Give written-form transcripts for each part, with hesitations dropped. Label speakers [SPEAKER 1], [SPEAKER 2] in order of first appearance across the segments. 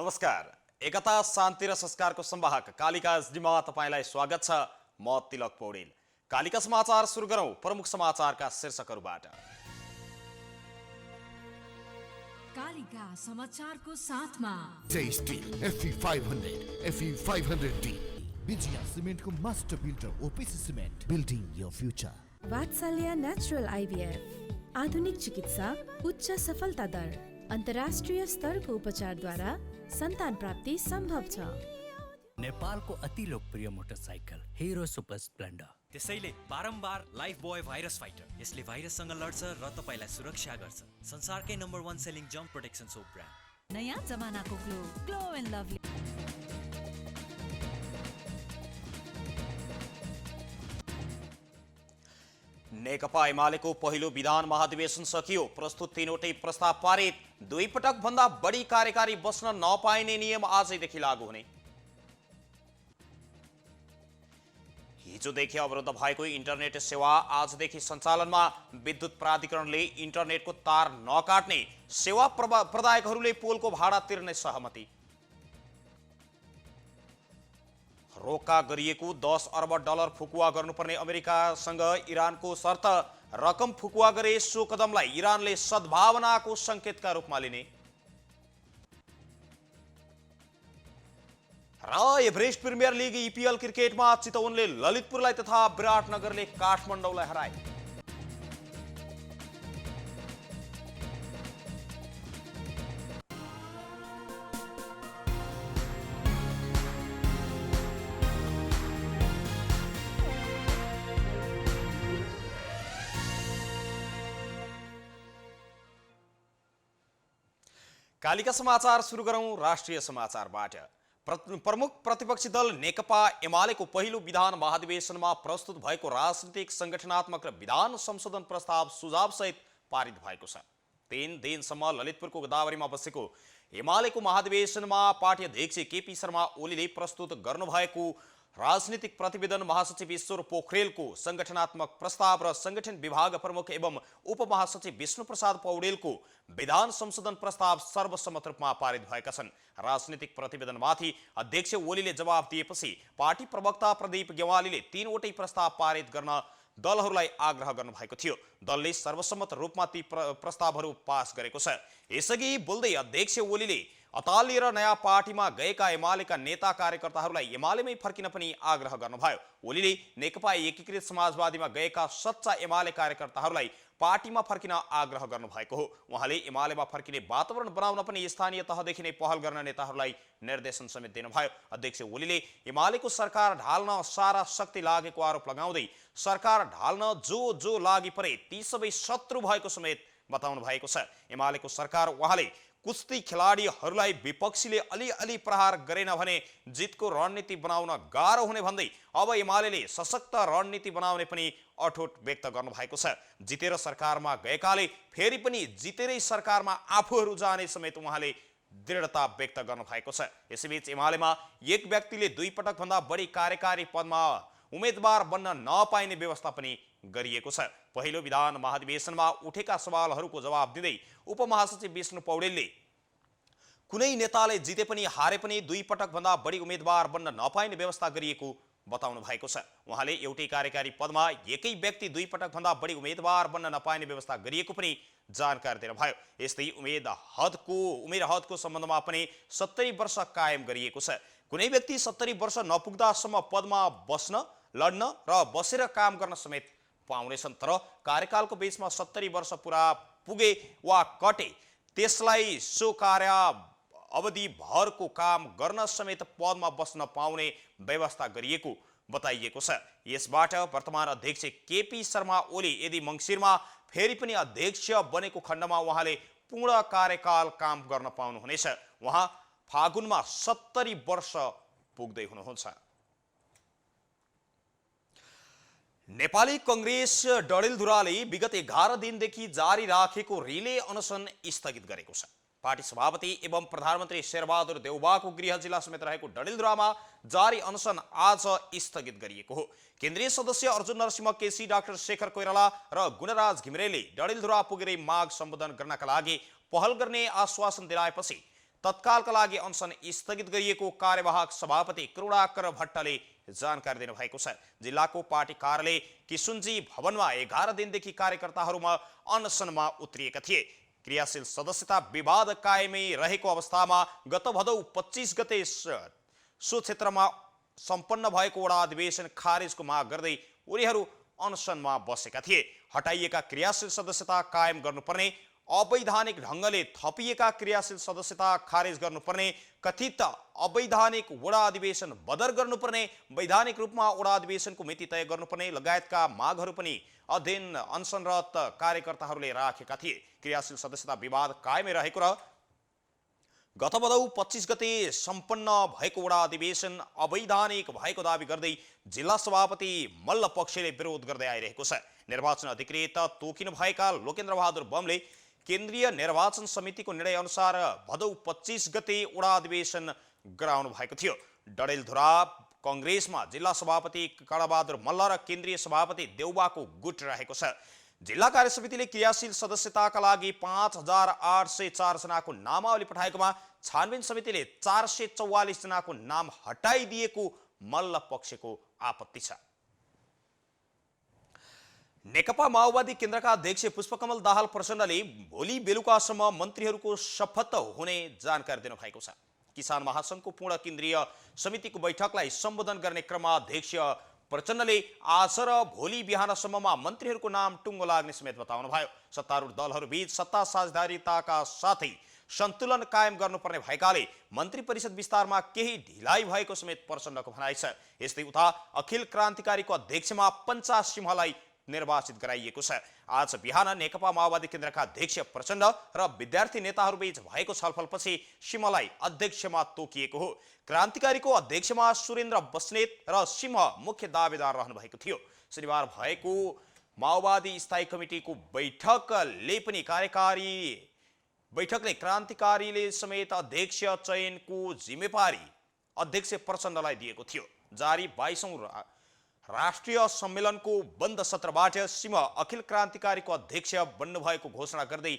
[SPEAKER 1] नमस्कार। एकता शान्ति र संस्कारको संवाहक कालिका एसडीमा तपाईलाई स्वागत छ। म तिलक पौडेल। कालिका समाचार सुरु गरौं प्रमुख समाचारका शीर्षकहरूबाट।
[SPEAKER 2] कालिका समाचारको साथमा
[SPEAKER 3] Jai steel FE500 FE500D Vijaya सिमेन्टको master builder OPC cement building your future.
[SPEAKER 4] Vatsalya natural IVF आधुनिक चिकित्सा उच्च सफलता दर अन्तर्राष्ट्रिय स्तरको उपचारद्वारा सन्तान प्राप्ति सम्भव छ।
[SPEAKER 5] नेपालको अति लोकप्रिय मोटरसाइकल हिरो सुपर स्प्लेन्डर।
[SPEAKER 6] त्यसैले बारम्बार लाइफ बोय भाइरस फाइटर यसले भाइरससँग लड्छ र तपाईलाई सुरक्षा गर्छ। संसारकै नम्बर 1 सेलिङ जम्प प्रोटेक्सन सोप ब्रान्ड।
[SPEAKER 2] नयाँ जमानाको ग्लो एन्ड लभली।
[SPEAKER 1] नेकपा एमालेको पहिलो विधान महाधिवेशन सकियो। प्रस्तुत तीनवटै प्रस्ताव पारित। दुई पटक भन्दा बढी कार्यकारी बस्न नपाइने नियम आजैदेखि लागू हुने। हिजोदेखि अवरुद्ध भएको इन्टरनेट सेवा आजदेखि सञ्चालनमा। विद्युत प्राधिकरणले इन्टरनेटको तार नकाट्ने, सेवा प्रदायकहरूले पोलको भाडा तिर्ने सहमति। रोका गरिएको 10 अर्ब डलर फुकुवा गर्नुपर्ने अमेरिकासँग इरानको शर्त। रकम फुकुवा गरे सो कदमलाई इरानले सद्भावनाको संकेतका रूपमा लिने। र एभरेस्ट प्रिमियर लिग EPL क्रिकेटमा चितवनले ललितपुरलाई तथा विराटनगरले काठमाडौँलाई हराए। कालिका समाचार सुरु गरौं राष्ट्रिय समाचारबाट। प्रमुख प्रतिपक्षी दल नेकपा एमालेको पहिलो विधान महाधिवेशनमा प्रस्तुत भएको राजनीतिक संगठनात्मक र विधान संशोधन प्रस्ताव सुझाव सहित पारित भएको छ। 3 दिनसम्म ललितपुरको गोदावरीमा बसेको एमालेको महाधिवेशनमा पार्टी अध्यक्ष केपी शर्मा ओलीले प्रस्तुत गर्नुभएको राजनीतिक प्रतिवेदन महासचिव ईश्वर पोखरेलको संगठनात्मक प्रस्ताव र संगठन विभाग प्रमुख एवं उपमहासचिव विष्णुप्रसाद पौडेलको विधान संशोधन प्रस्ताव सर्वसम्मत रूपमा पारित भएका छन्। राजनीतिक प्रतिवेदनमाथि अध्यक्ष ओलीले जवाफ दिएपछि पार्टी प्रवक्ता प्रदीप गेवालीले 3वटै प्रस्ताव पारित गर्न दलहरूलाई आग्रह गर्नुभएको थियो। दलले सर्वसम्मत रूपमा ती प्रस्तावहरू पास गरेको छ। यसअघि बोल्दै अध्यक्ष ओलीले अतालिएर नयाँ पार्टीमा गएका एमालेका नेता कार्यकर्ताहरूलाई एमालेमै फर्किन पनि आग्रह गर्नुभयो। ओलीले नेकपा एकीकृत समाजवादीमा गएका सच्चा एमाले कार्यकर्ताहरूलाई पार्टीमा फर्किन आग्रह गर्नुभएको हो। उहाँले एमालेमा फर्किने वातावरण बनाउन पनि स्थानीय तहदेखि नै पहल गर्न नेताहरूलाई निर्देशन समेत दिनुभयो। अध्यक्ष ओलीले एमालेको सरकार ढाल्न सारा शक्ति लागेको आरोप लगाउँदै सरकार ढाल्न जो लागि परे ती सबै शत्रु भएको समेत बताउनु भएको छ। एमालेको सरकार उहाँले कुस्ती खेलाडीहरूलाई विपक्षीले अलिअलि प्रहार गरेन भने जितको रणनीति बनाउन गाह्रो हुने भन्दै अब एमालेले सशक्त रणनीति बनाउने पनि अठोट व्यक्त गर्नुभएको छ। जितेर सरकारमा गएकाले फेरि पनि जितेरै सरकारमा आफूहरू जाने समेत उहाँले दृढता व्यक्त गर्नुभएको छ। यसैबीच एमालेमा एक व्यक्तिले 2 पटक भन्दा बढी कार्यकारी पदमा उम्मेदवार बन्न नपाइने व्यवस्था पनि गरिएको छ। पहिलो विधान महाधिवेशनमा उठेका सवालहरूको जवाब दिँदै उपमहासचिव विष्णु पौडेलले कुनै नेताले जिते पनि हारे पनि 2 पटक भन्दा बढी उम्मेदवार बन्न नपाइने व्यवस्था गरिएको बताउनु भएको छ। उहाँले एउटै कार्यकारी पदमा एकै व्यक्ति 2 पटक भन्दा बढी उम्मेदवार बन्न नपाइने व्यवस्था गरिएको पनि जानकारी दिनुभयो। यस्तै उमेर हदको सम्बन्धमा पनि 70 वर्ष कायम गरिएको छ। कुनै व्यक्ति 70 वर्ष नपुग्दासम्म पदमा बस्न, लड्न र बसेर काम गर्न समेत पाउनेछन्। तर कार्यकालको बीचमा 70 वर्ष पुरा पुगे वा कटे त्यसलाई सो कार्य अवधि भरको काम गर्न समेत पदमा बस्न पाउने व्यवस्था गरिएको बताइएको छ। यसबाट वर्तमान अध्यक्ष केपी शर्मा ओली यदि मङ्सिरमा फेरि पनि अध्यक्ष बनेको खण्डमा उहाँले पूर्ण कार्यकाल काम गर्न पाउनुहुनेछ। उहाँ फागुनमा 70 वर्ष पुग्दै हुनुहुन्छ। नेपाली कांग्रेस डडेलधुराले विगत 11 दिनदेखि जारी राखेको रिले अनसन स्थगित गरेको छ। पार्टी सभापति एवं प्रधानमन्त्री शेरबहादुर देउवाको गृह जिल्ला समेत रहेको डडेलधुरामा जारी अनसन आज स्थगित गरिएको हो। केन्द्रीय सदस्य अर्जुन नरसिंह केसी, डाक्टर शेखर कोइराला र गुणराज घिमिरेले डडेलधुरा पुगेर माग सम्बोधन गर्नका लागि पहल गर्ने आश्वासन दिलाएपछि तत्कालका लागि अनसन स्थगित गरिएको कार्यवाहक सभापति करुणाकर भट्टले जानकारी दिनुभएको छ। जिल्लाको पार्टी कार्यालय किशुनजी भवनमा 11 दिनदेखि कार्यकर्ताहरूमा अनसनमा उत्रिएका थिए। क्रियाशील सदस्यता विवाद कायमै रहेको अवस्थामा गत भदौ 25 गते सो क्षेत्रमा सम्पन्न भएको वडा अधिवेशन खारेजको माग गर्दै उनीहरू अनसनमा बसेका थिए। हटाइएका क्रियाशील सदस्यता कायम गर्नुपर्ने, अवैधानिक ढङ्गले थपिएका क्रियाशील सदस्यता खारेज गर्नुपर्ने, कथित अवैधानिक वडा अधिवेशन बदर गर्नुपर्ने, वैधानिक रूपमा वडा अधिवेशनको मिति तय गर्नुपर्ने लगायतका मागहरू पनि अध्ययन अनसनरत कार्यकर्ताहरूले राखेका थिए। क्रियाशील सदस्यता विवाद कायमै रहेको र गत भदौ 25 गते सम्पन्न भएको वडा अधिवेशन अवैधानिक भएको दावी गर्दै जिल्ला सभापति मल्ल पक्षले विरोध गर्दै आइरहेको छ। निर्वाचन अधिकृत तोकिनु भएका लोकेन्द्र बहादुर बमले केन्द्रीय निर्वाचन समितिको निर्णय अनुसार भदौ 25 गते वडा अधिवेशन गराउनु भएको थियो। डडेलधुरा कङ्ग्रेसमा जिल्ला सभापति काडाबहादुर मल्ल र केन्द्रीय सभापति देउबाको गुट रहेको छ। जिल्ला कार्यसमितिले क्रियाशील सदस्यताका लागि 5804 जनाको नामावली पठाएकोमा छानबिन समितिले 444 जनाको नाम हटाइदिएको मल्ल पक्षको आपत्ति छ। नेकपा माओवादी केन्द्रका अध्यक्ष पुष्पकमल दाहाल प्रचण्डले भोलि बेलुकासम्म मन्त्रीहरूको शपथ हुने जानकारी दिनुभएको छ। किसान महासङ्घको पूर्ण केन्द्रीय समितिको बैठकलाई सम्बोधन गर्ने क्रममा अध्यक्ष प्रचण्डले आज र भोलि बिहानसम्ममा मन्त्रीहरूको नाम टुङ्गो लाग्ने समेत बताउनुभयो। सत्तारूढ दलहरूबीच सत्ता साझेदारीताका साथै सन्तुलन कायम गर्नुपर्ने भएकाले मन्त्री परिषद विस्तारमा केही ढिलाइ भएको समेत प्रचण्डको भनाइ छ। यस्तै उता अखिल क्रान्तिकारीको अध्यक्षमा पञ्चा सिंहलाई निर्वाचित गराइएको छ। आज बिहान नेकपा माओवादी केन्द्रका अध्यक्ष प्रचण्ड र विद्यार्थी नेताहरूबीच भएको छलफलपछि सिंहलाई अध्यक्षमा तोकिएको हो। क्रान्तिकारीको अध्यक्षमा सुरेन्द्र बस्नेत र सिंह मुख्य दावेदार रहनु भएको थियो। शनिबार भएको माओवादी स्थायी कमिटीको बैठकले क्रान्तिकारीले समेत अध्यक्ष चयनको जिम्मेवारी अध्यक्ष प्रचण्डलाई दिएको थियो। जारी 22औं राष्ट्रिय सम्मेलनको बन्द सत्रबाट सिंह अखिल क्रान्तिकारीको अध्यक्ष बन्नुभएको घोषणा गर्दै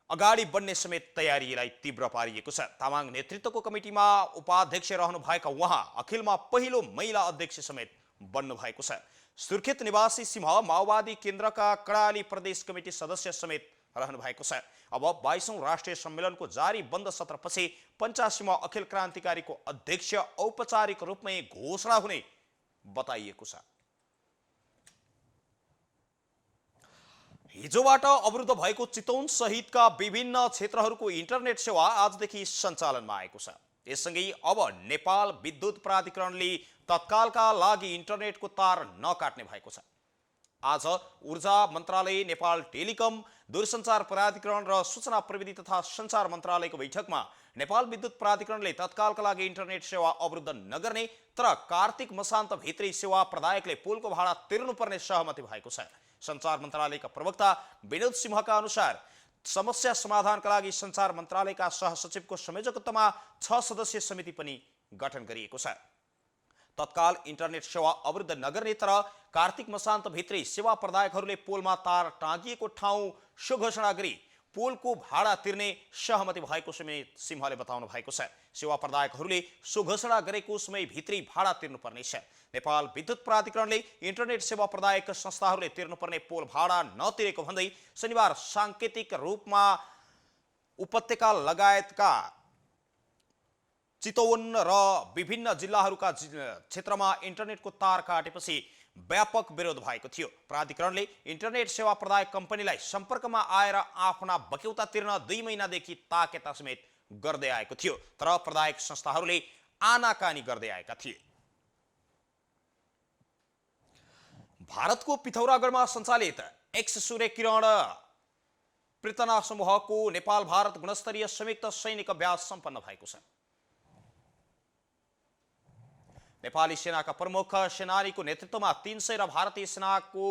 [SPEAKER 1] अगाडि बढ्ने समेत तयारीलाई तीव्र पारिएको छ। तामाङ नेतृत्वको कमिटीमा उपाध्यक्ष रहनुभएका उहाँ अखिलमा पहिलो महिला अध्यक्ष समेत बन्नुभएको छ। सुर्खेत निवासी सिंह माओवादी केन्द्रका कडाली प्रदेश कमिटी सदस्य समेत रहनु भएको छ। अब 22औं राष्ट्रिय सम्मेलनको जारी बन्द सत्रपछि पञ्चा सिंह अखिल क्रान्तिकारीको अध्यक्ष औपचारिक रूपमै घोषणा हुने बताइएको छ। हिजोबाट अवरुद्ध भएको चितवन सहितका विभिन्न क्षेत्रहरूको इन्टरनेट सेवा आजदेखि सञ्चालनमा आएको छ। यससँगै अब नेपाल विद्युत प्राधिकरणले तत्कालका लागि इन्टरनेटको तार नकाट्ने भएको छ। आज ऊर्जा मन्त्रालय, नेपाल टेलिकम, दूरसञ्चार प्राधिकरण र सूचना प्रविधि तथा सञ्चार मन्त्रालयको बैठकमा नेपाल विद्युत प्राधिकरणले तत्कालका लागि इन्टरनेट सेवा अवरुद्ध नगर्ने तर कार्तिक मसान्त भित्रै सेवा प्रदायकले पुलको भाडा तिर्नुपर्ने सहमति भएको छ। सञ्चार मन्त्रालयका प्रवक्ता विनोद सिंहका अनुसार समस्या समाधानका लागि सञ्चार मन्त्रालयका सहसचिवको संयोजकत्वमा 6 सदस्यीय समिति पनि गठन गरिएको छ। तत्काल इन्टरनेट सेवा अवरुद्ध नगर्ने तर कार्तिक मसान्त भित्रै सेवा प्रदायकहरूले पोलमा तार टाँगिएको ठाउँ सो घोषणा गरी पोलको भाडा तिर्ने सहमति भएको समेत सिंहले बताउनु भएको छ। सेवा प्रदायकहरूले सो घोषणा गरेको समय भित्रै भाडा तिर्नुपर्नेछ। नेपाल विद्युत प्राधिकरणले इन्टरनेट सेवा प्रदायक संस्थाहरूले तिर्नुपर्ने पोल भाडा नतिरेको भन्दै शनिबार साङ्केतिक रूपमा उपत्यका लगायतका चितवन र विभिन्न जिल्लाहरूका क्षेत्रमा इन्टरनेटको तार काटेपछि व्यापक विरोध भएको थियो। प्राधिकरणले इन्टरनेट सेवा प्रदायक कम्पनीलाई सम्पर्कमा आएर आफ्ना बक्यौता तिर्न 2 महिनादेखि ताकेता समेत गर्दै आएको थियो, तर प्रदायक संस्थाहरूले आनाकानी गर्दै आएका थिए। भारतको पिथौरागढमा सञ्चालित एक्स सूर्य किरण पृतना समूहको नेपाल भारत गुणस्तरीय संयुक्त सैनिक अभ्यास सम्पन्न भएको छ। नेपाली सेनाका प्रमुख सेनानीको नेतृत्वमा 300 र भारतीय सेनाको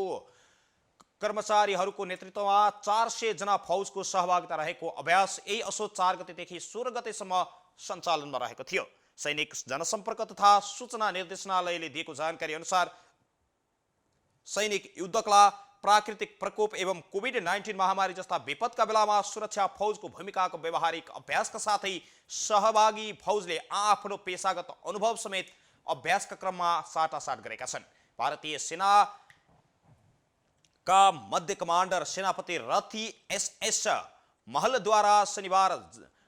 [SPEAKER 1] कर्मचारीहरूको नेतृत्वमा 400 जना फौजको सहभागिता रहेको अभ्यास यही असोज 4 गतेदेखि 16 गतेसम्म सञ्चालनमा रहेको थियो। सैनिक जनसम्पर्क तथा सूचना निर्देशनालयले दिएको जानकारी अनुसार सैनिक युद्धकला, प्राकृतिक प्रकोप एवं कोभिड-19 महामारी जस्ता विपदका बेलामा सुरक्षा फौजको भूमिकाको व्यावहारिक अभ्यासका साथै सहभागी फौजले आफ्नो पेशागत अनुभव समेत अभ्यासका क्रममा साटासाट गरेका छन्। भारतीय सेनाका मध्य कमान्डर सेनापति रथी एसएस महलद्वारा शनिबार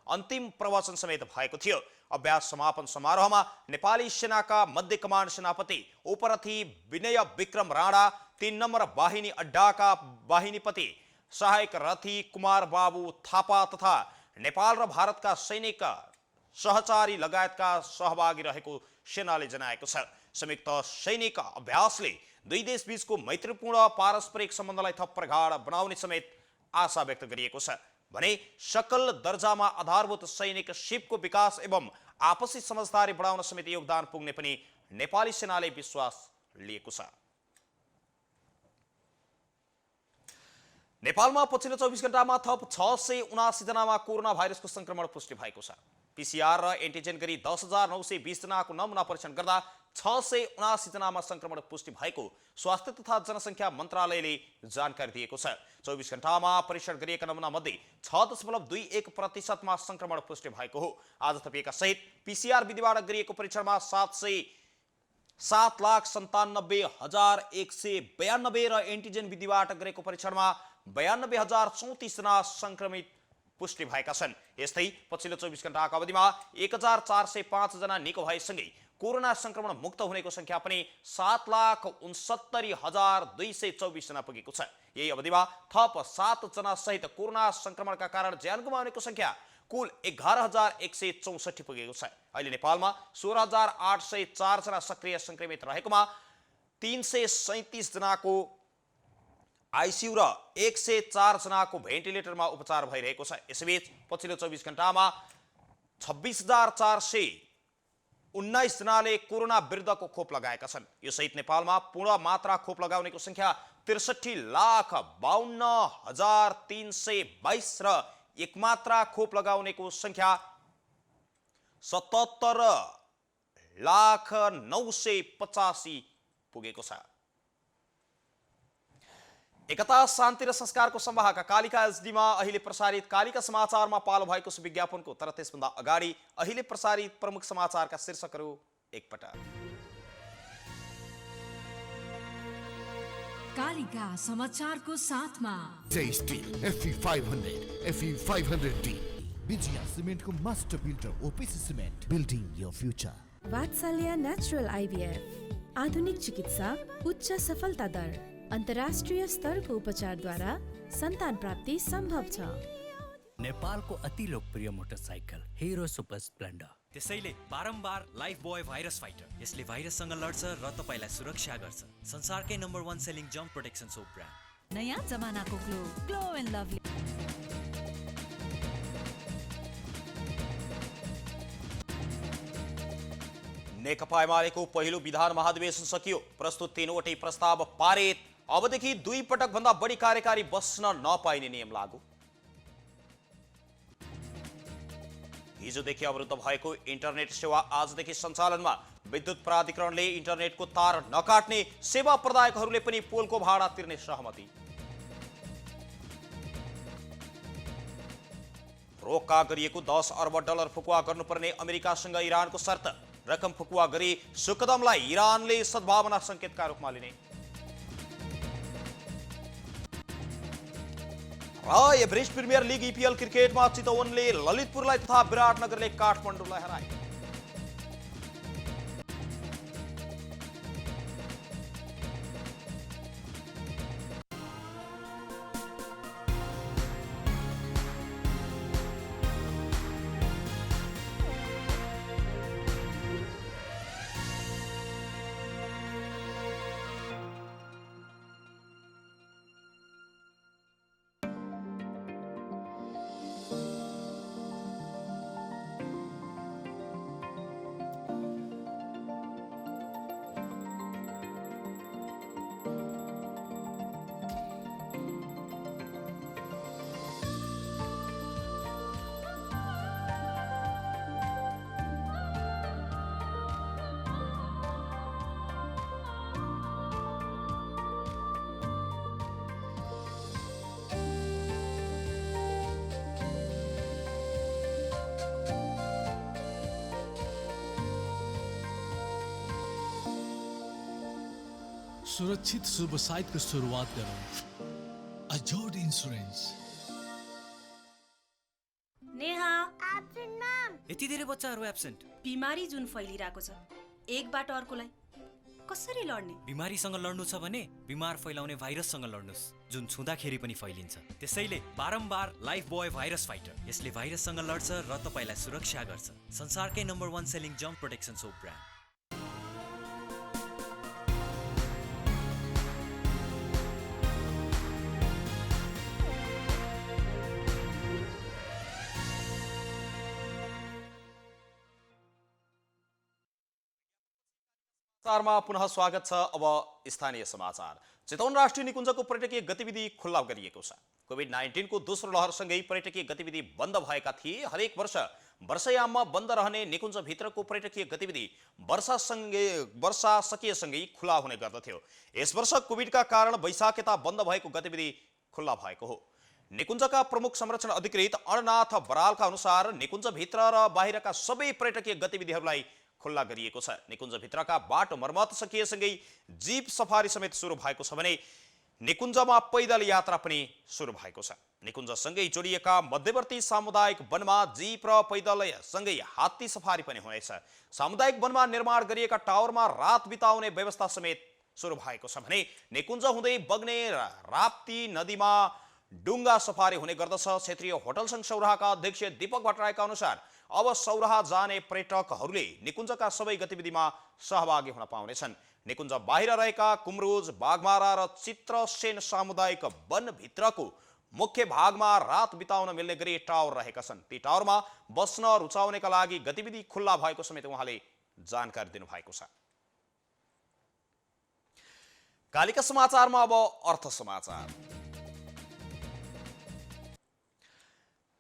[SPEAKER 1] अन्तिम प्रवचन समेत भएको थियो। अभ्यास समापन समारोहमा नेपाली सेनाका मध्य कमान्ड सेनापति उपरथी विनय विक्रम राणा, 3 नम्बर वाहिनी अड्डाका वाहिनीपति सहायक रथी कुमार बाबु थापा तथा नेपाल र भारतका सैनिक सहचारी लगायतका सहभागी रहेको सेनाले जनाएको छ। संयुक्त सैनिक अभ्यासले दुई देशबीचको मैत्रीपूर्ण पारस्परिक सम्बन्धलाई थप प्रगाढ बनाउने समेत आशा व्यक्त गरिएको छ भने सकल दर्जामा आधारभूत सैनिक शिपको विकास एवं आपसी समझदारी बढाउन समेत योगदान पुग्ने पनि नेपाली सेनाले विश्वास लिएको छ। नेपालमा पछिल्लो 24 घण्टामा थप 679 जनामा कोरोना भाइरसको संक्रमण पुष्टि भएको छ। पीसीआर र एन्टिजेन गरी 10,920 जनाको नमुना परीक्षण गर्दा 679 जनामा संक्रमण पुष्टि भएको स्वास्थ्य तथा जनसङ्ख्या मन्त्रालयले जानकारी दिएको छ। 24 घण्टामा परीक्षण गरिएका नमुना मध्ये 6.21% संक्रमण पुष्टि भएको हो। आज थपिएका सहित पीसीआर विधिबाट गरिएको परीक्षणमा 7,97,192 र एन्टिजेन विधिबाट गरेको परीक्षणमा 92,034 जना संक्रमित पुष्टि भएका छन्। यस्तै पछिल्लो 24 घण्टाका अवधिमा 1,405 जना निको भएसँगै कोरोना संक्रमण मुक्त हुनेको संख्या पनि 7,69,224 जना पुगेको छ। यही अवधिमा थप 7 जना सहित कोरोना संक्रमणका कारण ज्यान गुमाउनेको संख्या कुल 11,164 पुगेको छ। अहिले नेपालमा 16,804 जना सक्रिय संक्रमित रहेकोमा 337 जनाको आईसीयू र 104 जनाको भेन्टिलेटरमा उपचार भइरहेको छ। यसैबीच पछिल्लो 24 घण्टामा 26,419 जनाले कोरोना विरुद्धको खोप लगाएका छन्। यो सहित नेपालमा पूर्ण मात्रा खोप लगाउनेको संख्या 63,52,322 र एक मात्रा खोप लगाउनेको संख्या 77,09,85 पुगेको छ। एकता शान्ति र संस्कारको संवाहक कालिका एचडीमा अहिले प्रसारित कालिका समाचारमा पालो भएको छ विज्ञापनको। तर त्यसभन्दा अगाडि अहिले प्रसारित प्रमुख समाचारका शीर्षकहरू एकपटक।
[SPEAKER 2] कालिका समाचारको साथमा
[SPEAKER 3] स्टील FE500 FE500D विजया सिमेन्टको master builder OPC cement building your future.
[SPEAKER 4] Vatsalya natural IVF आधुनिक चिकित्सा उच्च सफलता दर अन्तर्राष्ट्रिय स्तरको उपचारद्वारा सन्तान प्राप्ति सम्भव छ।
[SPEAKER 5] नेपालको अति लोकप्रिय मोटरसाइकल हिरो सुपर स्प्लेन्डर।
[SPEAKER 6] त्यसैले बारम्बार लाइफ बोय भाइरस फाइटर, यसले भाइरससँग लड्छ र तपाईलाई सुरक्षा गर्छ। संसारकै नम्बर 1 सेलिङ जम्प प्रोटेक्सन सोप ब्रान्ड।
[SPEAKER 2] नयाँ जमानाको ग्लो एन्ड लभली।
[SPEAKER 1] नेकपा एमालेको पहिलो विधान महाधिवेशन सकियो। प्रस्तुत 3वटै प्रस्ताव पारित। अबदेखि 2 पटक भन्दा बढी कार्यकारी बस्न नपाइने नियम लागू। हिजोदेखि अवरुद्ध भएको इन्टरनेट सेवा आजदेखि सञ्चालनमा। विद्युत प्राधिकरणले इन्टरनेटको तार नकाट्ने, सेवा प्रदायकहरूले पनि पोलको भाडा तिर्ने सहमति। रोक्का गरिएको 10 अर्ब डलर फुकुवा गर्नुपर्ने अमेरिकासँग इरानको शर्त। रकम फुकुवा गरी सुकदमलाई इरानले सद्भावना संकेतका रूपमा लिने। र एभरेस्ट प्रिमियर लिग EPL क्रिकेटमा चितवनले ललितपुरलाई तथा विराटनगरले काठमाडौँलाई हराए।
[SPEAKER 7] सुरक्षित शुभ साइतको सुरुवात गरौँ। अजोड इन्सुरेन्स।
[SPEAKER 8] नेहा,
[SPEAKER 6] यति धेरै बच्चाहरू एब्सेन्ट।
[SPEAKER 8] बिमारी जुन फैलिरहेको छ एकबाट अर्कोलाई कसरी लड्ने?
[SPEAKER 6] बिमारीसँग लड्नु छ भने बिमार फैलाउने भाइरससँग लड्नुस्, जुन छुँदाखेरि पनि फैलिन्छ। त्यसैले बारम्बार लाइफ बोय भाइरस फाइटर, यसले भाइरससँग लड्छ र तपाईलाई सुरक्षा गर्छ। संसारकै number 1 selling germ protection soap brand.
[SPEAKER 1] समाचारमा पुनः स्वागत छ। अब स्थानीय समाचार। चितवन राष्ट्रिय निकुञ्जको पर्यटकीय गतिविधि खुल्ला गरिएको छ। कोभिड-19 को दोस्रो लहरसँगै पर्यटकीय गतिविधि बन्द भएका थिए। हरेक वर्ष वर्षायाममा बन्द रहने निकुञ्जभित्रको पर्यटकीय गतिविधि वर्षा सकिएसँगै खुला हुने गर्दथ्यो। यस वर्ष कोभिडका कारण वैशाख यता बन्द भएको गतिविधि खुल्ला भएको हो। निकुञ्जका प्रमुख संरक्षण अधिकृत अणनाथ बरालका अनुसार निकुञ्जभित्र र बाहिरका सबै पर्यटकीय गतिविधिहरूलाई खुल्ला गरिएको छ। निकुञ्जभित्रका बाटो मर्मत सकिएसँगै जीप सफारी समेत सुरु भएको छ भने निकुञ्जमा पैदल यात्रा पनि सुरु भएको छ। निकुञ्जसँगै जोडिएका मध्यवर्ती सामुदायिक वनमा जीप र पैदल सँगै हात्ती सफारी पनि हुनेछ। सामुदायिक वनमा निर्माण गरिएका टावरमा रात बिताउने व्यवस्था समेत सुरु भएको छ भने निकुञ्ज हुँदै बग्ने राप्ती नदीमा डुङ्गा सफारी हुने गर्दछ। क्षेत्रीय होटल संघ सौराहाका अध्यक्ष दीपक भट्टराईका अनुसार अब सौराहा जाने पर्यटकहरूले निकुञ्जका सबै गतिविधिमा सहभागी हुन पाउनेछन्। निकुञ्ज बाहिर रहेका कुमरोज, बाघमारा र चित्रसेन सामुदायिक वनभित्रको मुख्य भागमा रात बिताउन मिल्ने गरी टावर रहेका छन्। ती टावरमा बस्न रुचाउनेका लागि गतिविधि खुल्ला भएको समेत उहाँले जानकारी दिनुभएको छ। कालिका समाचारमा अब अर्थ समाचार।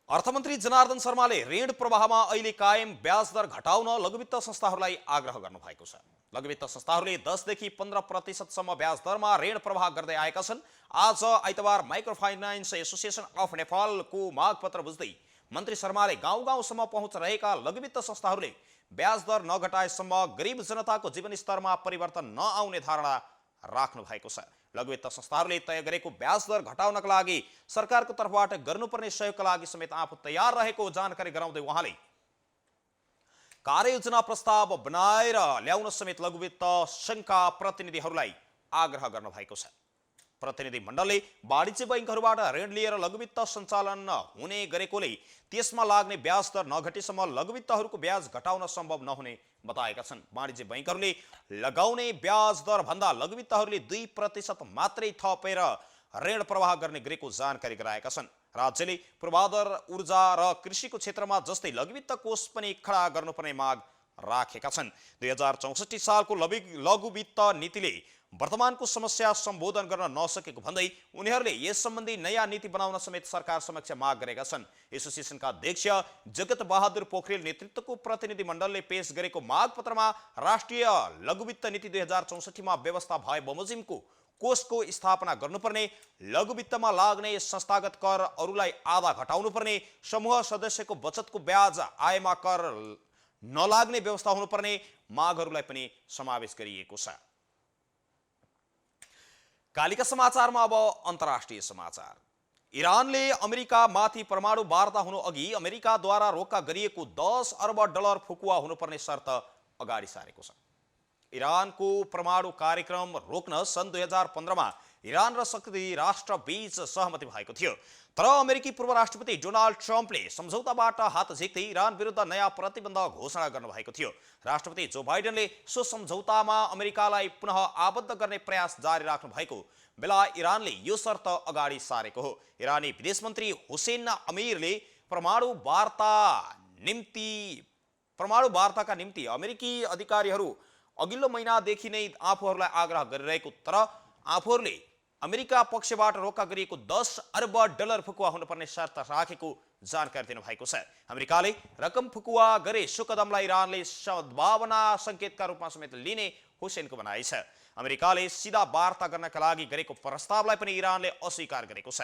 [SPEAKER 1] अर्थमन्त्री जनार्दन शर्माले ऋण प्रवाहमा अहिले कायम ब्याज दर घटाउन लघुवित्त संस्थाहरूलाई आग्रह गर्नुभएको छ। लघुवित्त संस्थाहरूले 10 देखि 15% सम्म ब्याज दरमा ऋण प्रवाह गर्दै आएका छन्। आज आइतबार माइक्रो फाइनान्स एसोसिएसन अफ नेपालको मागपत्र बुझ्दै मन्त्री शर्माले गाउँ गाउँसम्म पहुँच रहेका लघुवित्त संस्थाहरूले ब्याज दर नघटाएसम्म गरिब जनताको जीवनस्तरमा परिवर्तन नआउने धारणा राख्नु भएको छ। लघुवित्त संस्थाहरूले तय गरेको ब्याज दर घटाउनका लागि सरकारको तर्फबाट गर्नुपर्ने सहयोगका लागि समेत आफू तयार रहेको जानकारी गराउँदै उहाँले कार्ययोजना प्रस्ताव बनाएर ल्याउन समेत लघुवित्त संघका प्रतिनिधिहरूलाई आग्रह गर्नु भएको छ। प्रतिनिधि मण्डलले वाणिज्य बैंकहरूबाट ऋण लिएर लघुवित्त सञ्चालन हुने गरेकोले त्यसमा लाग्ने ब्याज दर नघटेसम्म लघुवित्तहरूको ब्याज घटाउन सम्भव नहुने बताएका छन्। वाणिज्य बैंकहरूले लगाउने ब्याज दर भन्दा लघुवित्तहरूले 2% मात्रै थपेर ऋण प्रवाह गर्ने गरेको जानकारी गराएका छन्। राज्यले पूर्वाधार ऊर्जा र कृषिको क्षेत्रमा जस्तै लघुवित्त कोष पनि खडा गर्नुपर्ने माग राखेका छन्। 2064 सालको लघुवित्त नीतिले वर्तमानको समस्या सम्बोधन गर्न नसकेको भन्दै उनीहरूले यस सम्बन्धी नयाँ नीति बनाउन समेत सरकार समक्ष माग गरेका छन्। एसोसिएसनका अध्यक्ष जगत बहादुर पोखरेल नेतृत्वको प्रतिनिधि मण्डलले पेश गरेको मागपत्रमा राष्ट्रिय लघुवित्त नीति 2064 मा व्यवस्था भए बमोजिमको कोषको स्थापना गर्नुपर्ने, लघुवित्तमा लाग्ने संस्थागत कर अरूलाई आधा घटाउनुपर्ने, समूह सदस्यको बचतको ब्याज आयमा कर नलाग्ने व्यवस्था हुनुपर्ने मागहरूलाई पनि समावेश गरिएको छ। कालिका समाचारमा अब अन्तर्राष्ट्रिय समाचार। इरानले अमेरिकामाथि परमाणु वार्ता हुनु अघि अमेरिकाद्वारा रोका गरिएको $10 अर्ब फुकुवा हुनुपर्ने शर्त अगाडि सारेको छ। इरानको परमाणु कार्यक्रम रोक्न सन् 2015 मा इरान र शक्ति राष्ट्र बीच सहमति भएको थियो। तर अमेरिकी पूर्व राष्ट्रपति डोनाल्ड ट्रम्पले सम्झौताबाट हात झिक्दै इरान विरुद्ध नयाँ प्रतिबन्ध घोषणा गर्नुभएको थियो। राष्ट्रपति जो बाइडेनले सो सम्झौतामा अमेरिकालाई पुनः आबद्ध गर्ने प्रयास जारी राख्नु भएको बेला इरानले यो शर्त अगाडि सारेको हो। इरानी विदेश मन्त्री हुसेन अमीरले परमाणु वार्ताका निम्ति अमेरिकी अधिकारीहरू अघिल्लो महिनादेखि नै आफूहरूलाई आग्रह गरिरहेको, तर आफूहरूले अमेरिका पक्षबाट रोका गरिएको $10 अर्ब फुकुवा हुनुपर्ने शर्त राखेको जानकारी दिनुभएको छ। अमेरिकाले रकम फुकुवा गरे सो कदमलाई इरानले सद्भावना सङ्केतका रूपमा समेत लिने हुसेनको भनाइ छ। अमेरिकाले सिधा वार्ता गर्नका लागि गरेको प्रस्तावलाई पनि इरानले अस्वीकार गरेको छ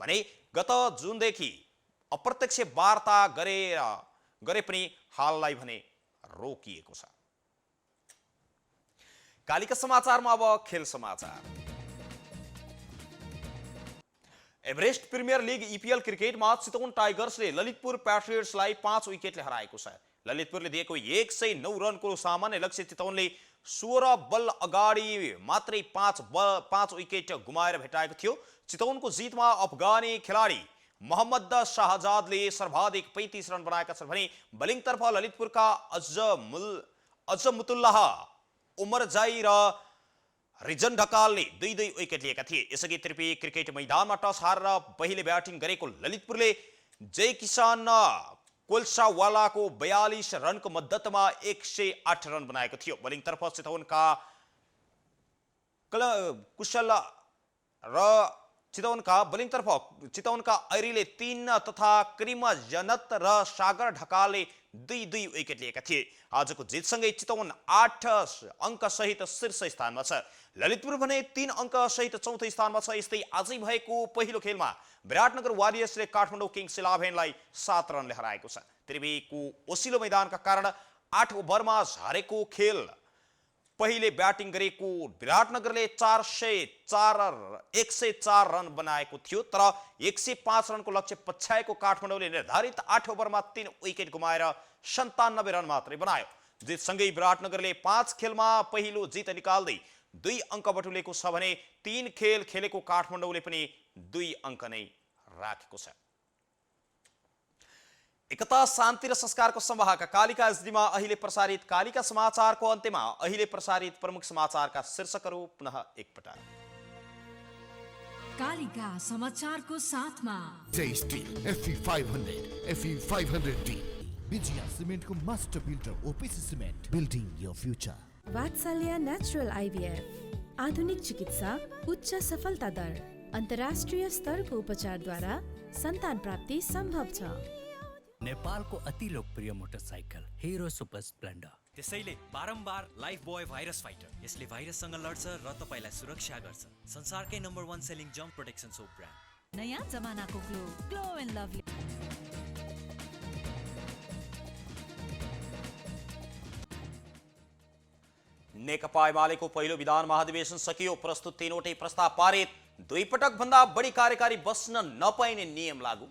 [SPEAKER 1] भने गत जुनदेखि अप्रत्यक्ष वार्ता गरे पनि हाललाई भने रोकिएको छ। कालिका समाचारमा अब खेल समाचार। एभरेस्ट प्रिमियर लिग ईपीएल क्रिकेटमा चितवन टाइगर्सले ललितपुर पैट्रियट्सलाई 5 विकेटले हराएको छ। ललितपुरले दिएको 109 रनको सामान्य लक्ष्य चितवनले 16 बल अगाडि मात्रै 5 विकेट गुमाएर भेटाएको थियो। चितवनको जितमा अफगानी खेलाडी मोहम्मद शाहजादले सर्वाधिक 35 रन बनाएका छन् भने बलिङतर्फ ललितपुरका अजमुतुल्लाह उमरजाई र रिजन ढकालले 2-2 विकेट लिएका थिए। यसअघि त्रिपुरी क्रिकेट मैदानमा टस हारेर पहिले ब्याटिङ गरेको ललितपुरले जय किसान कोलसावालाको 42 रनको मद्दतमा 108 रन बनाएको थियो। बलिङतर्फ चितवनका कुशल र चितवनका ऐरीले 3 तथा क्रिम जनत र सागर ढकालले 2-2 विकेट लिएका थिए। आजको जितसँगै चितवन 8 अङ्क सहित शीर्ष स्थानमा छ। ललितपुर भने 3 अङ्क सहित चौथो स्थानमा छ। यस्तै आजै भएको पहिलो खेलमा विराटनगर वारियर्सले काठमाडौँ किङ्स 11लाई 7 रनले हराएको छ। त्रिवेणीको ओसिलो मैदानका कारण 8 ओभरमा हारेको खेल पहिले ब्याटिङ गरेको विराटनगरले 104 रन बनाएको थियो, तर 105 रनको लक्ष्य पछ्याएको काठमाडौँले निर्धारित 8 ओभरमा 3 विकेट गुमाएर 97 रन मात्रै बनायो। जितसँगै विराटनगरले 5 खेलमा पहिलो जित निकाल्दै 2 अङ्क बटुलेको छ भने 3 खेल खेलेको काठमाडौँले पनि 2 अङ्क नै राखेको छ। एकता शान्ति र संस्कारको संवाहक कालिका एसडीमा अहिले प्रसारित कालिका समाचारको अन्त्यमा अहिले प्रसारित प्रमुख समाचारका शीर्षकहरू पुनः एकपटक।
[SPEAKER 2] कालिका समाचारको साथमा
[SPEAKER 3] Jai steel FE 500 FE 500D Vijaya सिमेन्टको master builder OPC cement building your future.
[SPEAKER 4] Vatsalya natural IVF आधुनिक चिकित्सा उच्च सफलता दर अन्तर्राष्ट्रिय स्तरको उपचारद्वारा सन्तान प्राप्ति सम्भव छ।
[SPEAKER 5] नेपालको अति लोकप्रिय मोटरसाइकल हिरो सुपर स्प्लेन्डर।
[SPEAKER 6] त्यसैले बारम्बार लाइफ बोय भाइरस फाइटर, यसले भाइरससँग लड्छ र तपाईलाई सुरक्षा गर्छ। संसारकै नम्बर 1 सेलिङ जम्प प्रोटेक्सन सोप ब्रान्ड।
[SPEAKER 2] नयाँ जमानाको ग्लो एन्ड लभली।
[SPEAKER 1] नेकपा एमालेको पहिलो विधान महाधिवेशन सकियो। प्रस्तुत 3वटै प्रस्ताव पारित। 2 पटक भन्दा बढी कार्यकारी बस्न नपाइने नियम लागू।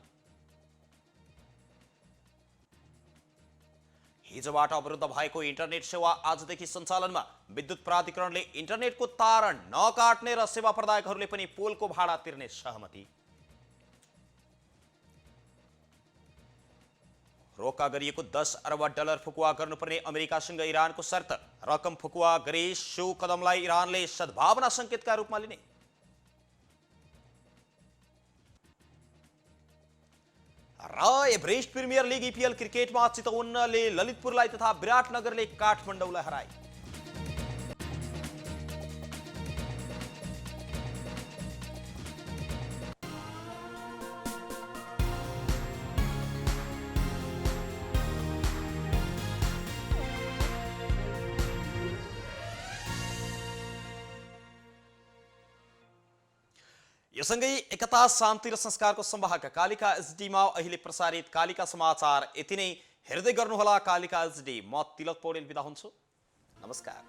[SPEAKER 1] हिजोबाट अवरुद्ध भएको इन्टरनेट सेवा आजदेखि सञ्चालनमा। विद्युत प्राधिकरणले इन्टरनेटको तार नकाट्ने र सेवा प्रदायकहरूले पनि पोलको भाडा तिर्ने सहमति। रोका गरिएको 10 अरब डलर फुकुवा गर्नुपर्ने अमेरिकासँग इरानको शर्त। रकम फुकुवा गरे सो कदमलाई इरानले सद्भावना संकेतका रूपमा लिने। र एभरेस्ट प्रिमियर लिग ईपीएल क्रिकेटमा चितवनले ललितपुरलाई तथा विराटनगरले काठमाडौँलाई हराए। यससँगै एकता शान्ति र संस्कारको संवाहक कालिका एसडीमा अहिले प्रसारित कालिका समाचार यति नै। हेर्दै गर्नुहोला कालिका एसडी। म तिलक पौडेल बिदा हुन्छु। नमस्कार।